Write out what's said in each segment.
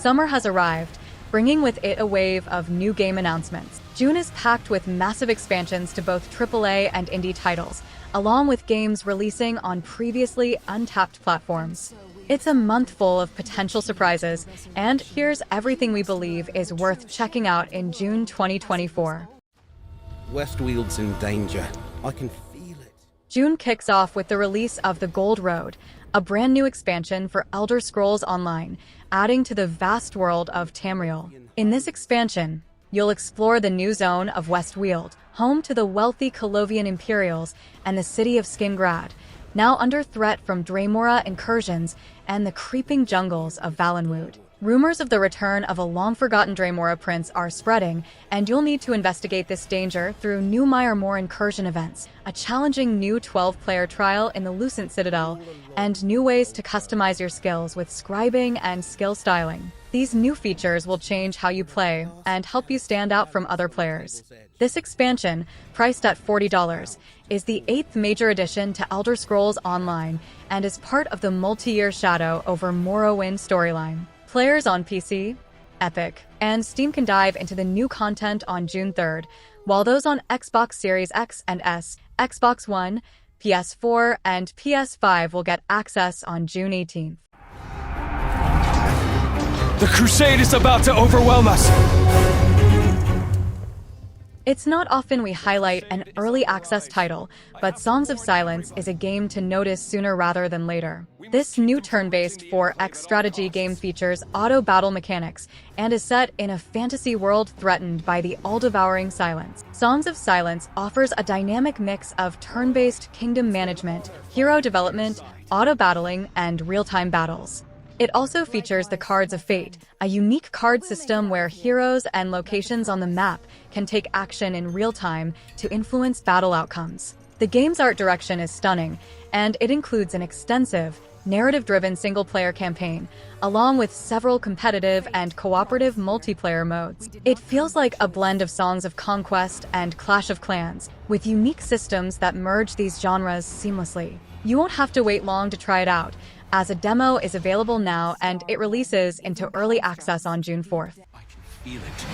Summer has arrived, bringing with it a wave of new game announcements. June is packed with massive expansions to both AAA and indie titles, along with games releasing on previously untapped platforms. It's a month full of potential surprises, and here's everything we believe is worth checking out in June 2024. Westwield's in danger. I can feel it. June kicks off with the release of The Gold Road, a brand new expansion for Elder Scrolls Online, adding to the vast world of Tamriel. In this expansion, you'll explore the new zone of Westweald, home to the wealthy Colovian Imperials and the city of Skingrad, now under threat from Dremora incursions and the creeping jungles of Valenwood. Rumors of the return of a long-forgotten Dremora prince are spreading, and you'll need to investigate this danger through new Mire Moor incursion events, a challenging new 12-player trial in the Lucent Citadel, and new ways to customize your skills with scribing and skill styling. These new features will change how you play and help you stand out from other players. This expansion, priced at $40, is the 8th major addition to Elder Scrolls Online and is part of the multi-year Shadow over Morrowind storyline. Players on PC, Epic, and Steam can dive into the new content on June 3rd, while those on Xbox Series X and S, Xbox One, PS4, and PS5 will get access on June 18th. The crusade is about to overwhelm us! It's not often we highlight an early access title, but Songs of Silence is a game to notice sooner rather than later. This new turn-based 4X strategy game features auto-battle mechanics and is set in a fantasy world threatened by the all-devouring silence. Songs of Silence offers a dynamic mix of turn-based kingdom management, hero development, auto-battling, and real-time battles. It also features the Cards of Fate, a unique card system where heroes and locations on the map can take action in real time to influence battle outcomes. The game's art direction is stunning, and it includes an extensive, narrative-driven single-player campaign, along with several competitive and cooperative multiplayer modes. It feels like a blend of Songs of Conquest and Clash of Clans, with unique systems that merge these genres seamlessly. You won't have to wait long to try it out, as a demo is available now and it releases into early access on June 4th. I can feel it.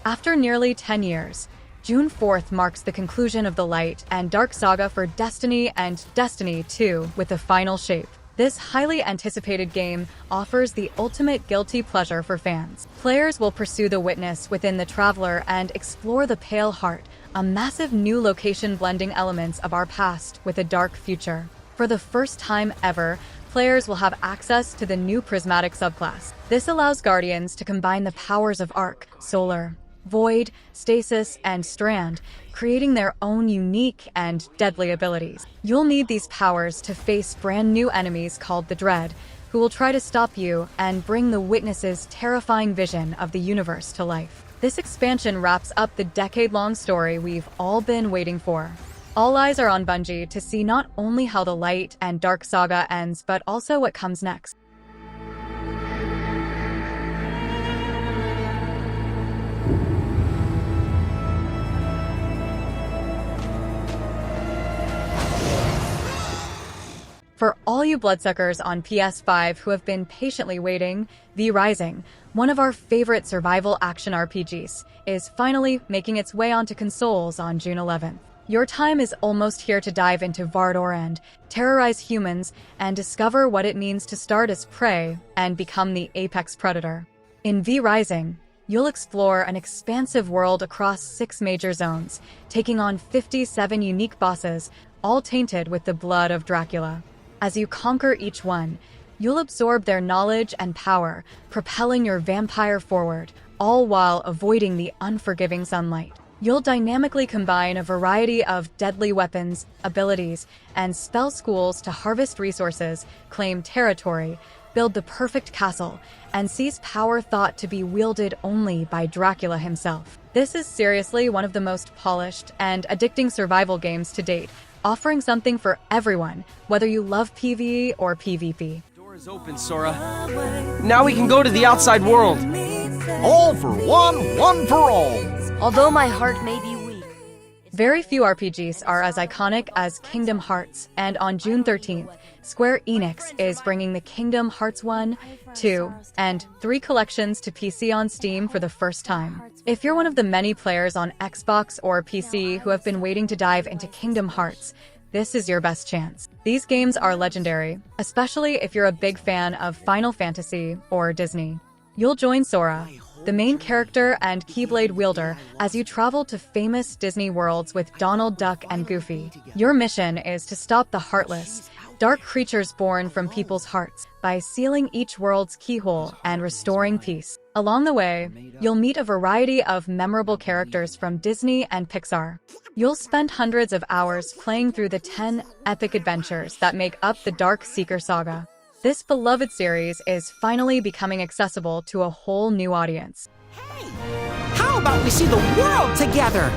After nearly 10 years, June 4th marks the conclusion of the Light and Dark saga for Destiny and Destiny 2 with the final shape. This highly anticipated game offers the ultimate guilty pleasure for fans. Players will pursue the Witness within the Traveler and explore the Pale Heart, a massive new location blending elements of our past with a dark future. For the first time ever, players will have access to the new Prismatic subclass. This allows Guardians to combine the powers of Arc, Solar, Void, Stasis, and Strand, creating their own unique and deadly abilities. You'll need these powers to face brand new enemies called the Dread, who will try to stop you and bring the Witness's terrifying vision of the universe to life. This expansion wraps up the decade-long story we've all been waiting for. All eyes are on Bungie to see not only how the Light and Dark saga ends, but also what comes next. For all you bloodsuckers on PS5 who have been patiently waiting, V Rising, one of our favorite survival action RPGs, is finally making its way onto consoles on June 11th. Your time is almost here to dive into Vardorand, terrorize humans, and discover what it means to start as prey and become the apex predator. In V Rising, you'll explore an expansive world across 6 major zones, taking on 57 unique bosses, all tainted with the blood of Dracula. As you conquer each one, you'll absorb their knowledge and power, propelling your vampire forward, all while avoiding the unforgiving sunlight. You'll dynamically combine a variety of deadly weapons, abilities, and spell schools to harvest resources, claim territory, build the perfect castle, and seize power thought to be wielded only by Dracula himself. This is seriously one of the most polished and addicting survival games to date, offering something for everyone, whether you love PvE or PvP. Door is open, Sora. Now we can go to the outside world. All for one, one for all. Although my heart may be weak, Very few RPGs are as iconic as Kingdom Hearts, and on June 13th, Square Enix is bringing the Kingdom Hearts 1, 2, and 3 collections to PC on Steam for the first time. If you're one of the many players on Xbox or PC who have been waiting to dive into Kingdom Hearts, this is your best chance. These games are legendary, especially if you're a big fan of Final Fantasy or Disney. You'll join Sora, the main character and Keyblade wielder, as you travel to famous Disney worlds with Donald Duck and Goofy. Your mission is to stop the Heartless, dark creatures born from people's hearts, by sealing each world's keyhole and restoring peace. Along the way, you'll meet a variety of memorable characters from Disney and Pixar. You'll spend hundreds of hours playing through the 10 epic adventures that make up the Dark Seeker saga. This beloved series is finally becoming accessible to a whole new audience. Hey, how about we see the world together?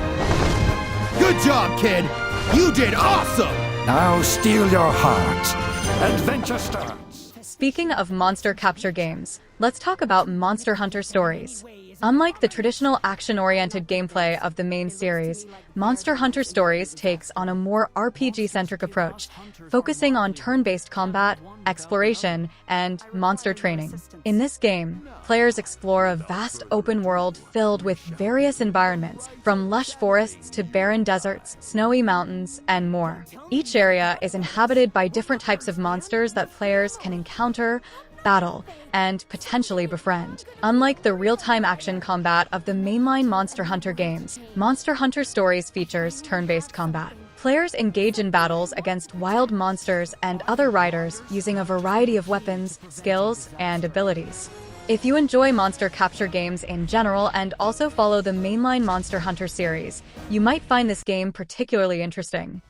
Good job, kid! You did awesome! Now steel your heart. Adventure starts. Speaking of monster capture games, let's talk about Monster Hunter Stories. Unlike the traditional action-oriented gameplay of the main series, Monster Hunter Stories takes on a more RPG-centric approach, focusing on turn-based combat, exploration, and monster training. In this game, players explore a vast open world filled with various environments, from lush forests to barren deserts, snowy mountains, and more. Each area is inhabited by different types of monsters that players can encounter, battle, and potentially befriend. Unlike the real-time action combat of the mainline Monster Hunter games, Monster Hunter Stories features turn-based combat. Players engage in battles against wild monsters and other riders using a variety of weapons, skills, and abilities. If you enjoy monster capture games in general and also follow the mainline Monster Hunter series, you might find this game particularly interesting.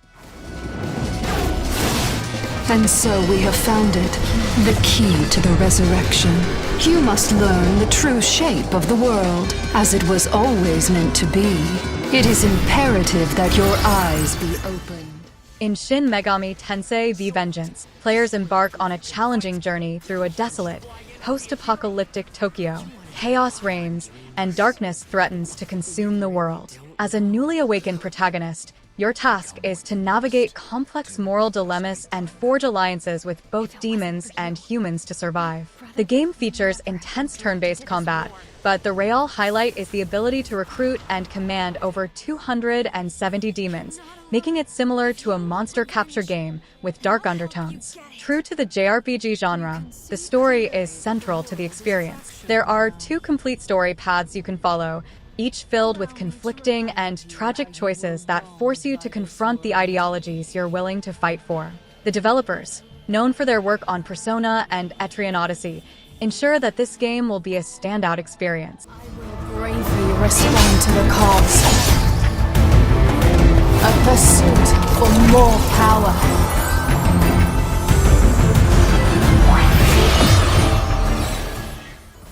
And so we have found it, the key to the resurrection. You must learn the true shape of the world, as it was always meant to be. It is imperative that your eyes be opened. In Shin Megami Tensei V Vengeance, players embark on a challenging journey through a desolate, post-apocalyptic Tokyo. Chaos reigns, and darkness threatens to consume the world. As a newly awakened protagonist, your task is to navigate complex moral dilemmas and forge alliances with both demons and humans to survive. The game features intense turn-based combat, but the real highlight is the ability to recruit and command over 270 demons, making it similar to a monster capture game with dark undertones. True to the JRPG genre, the story is central to the experience. There are 2 complete story paths you can follow, each filled with conflicting and tragic choices that force you to confront the ideologies you're willing to fight for. The developers, known for their work on Persona and Etrian Odyssey, ensure that this game will be a standout experience. Bravely respond to the cause. A pursuit for more power.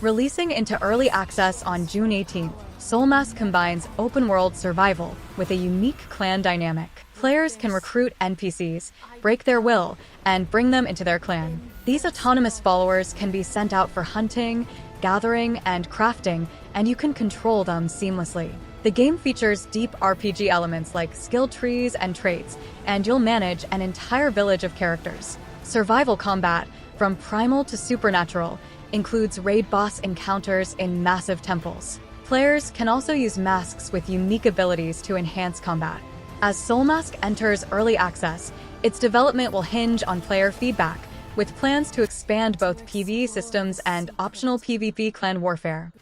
Releasing into early access on June 18th, Soulmask combines open-world survival with a unique clan dynamic. Players can recruit NPCs, break their will, and bring them into their clan. These autonomous followers can be sent out for hunting, gathering, and crafting, and you can control them seamlessly. The game features deep RPG elements like skill trees and traits, and you'll manage an entire village of characters. Survival combat, from primal to supernatural, includes raid boss encounters in massive temples. Players can also use masks with unique abilities to enhance combat. As Soulmask enters early access, its development will hinge on player feedback, with plans to expand both PvE systems and optional PvP clan warfare.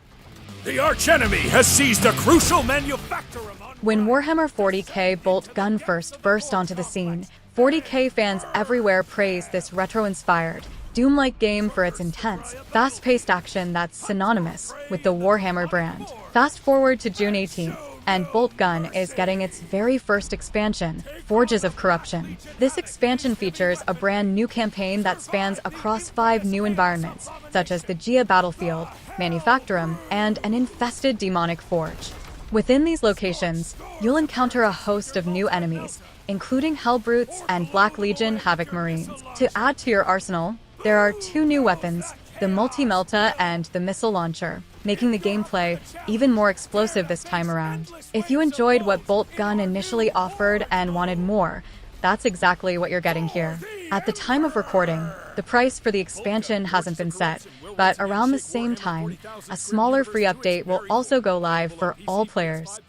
The archenemy has seized a crucial manufacturer. When Warhammer 40k Bolt Gun first burst onto the scene, 40k fans everywhere praised this retro-inspired, Doom-like game for its intense, fast-paced action that's synonymous with the Warhammer brand. Fast forward to June 18th, and Bolt Gun is getting its very first expansion, Forges of Corruption. This expansion features a brand new campaign that spans across 5 new environments, such as the Gia battlefield, Manufactorum, and an infested demonic forge. Within these locations, you'll encounter a host of new enemies, including Hellbrutes and Black Legion Havoc Marines. To add to your arsenal, there are 2 new weapons, the Multi-Melta and the Missile Launcher. making the gameplay even more explosive this time around. If you enjoyed what Bolt Gun initially offered and wanted more, that's exactly what you're getting here. At the time of recording, the price for the expansion hasn't been set, but around the same time, a smaller free update will also go live for all players.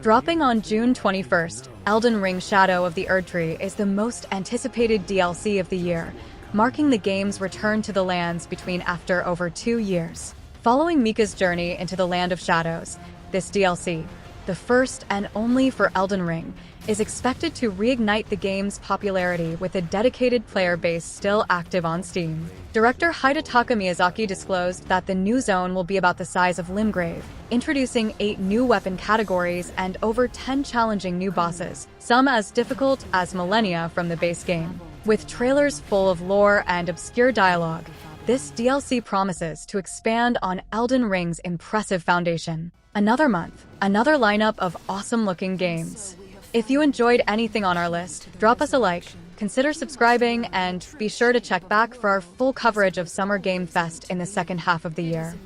Dropping on June 21st, Elden Ring Shadow of the Erdtree is the most anticipated DLC of the year, marking the game's return to the lands between after over 2 years. Following Mika's journey into the Land of Shadows, this DLC, the first and only for Elden Ring, is expected to reignite the game's popularity with a dedicated player base still active on Steam. Director Hidetaka Miyazaki disclosed that the new zone will be about the size of Limgrave, introducing 8 new weapon categories and over 10 challenging new bosses, some as difficult as Millennia from the base game. With trailers full of lore and obscure dialogue, this DLC promises to expand on Elden Ring's impressive foundation. Another month, another lineup of awesome-looking games. If you enjoyed anything on our list, drop us a like, consider subscribing, and be sure to check back for our full coverage of Summer Game Fest in the second half of the year.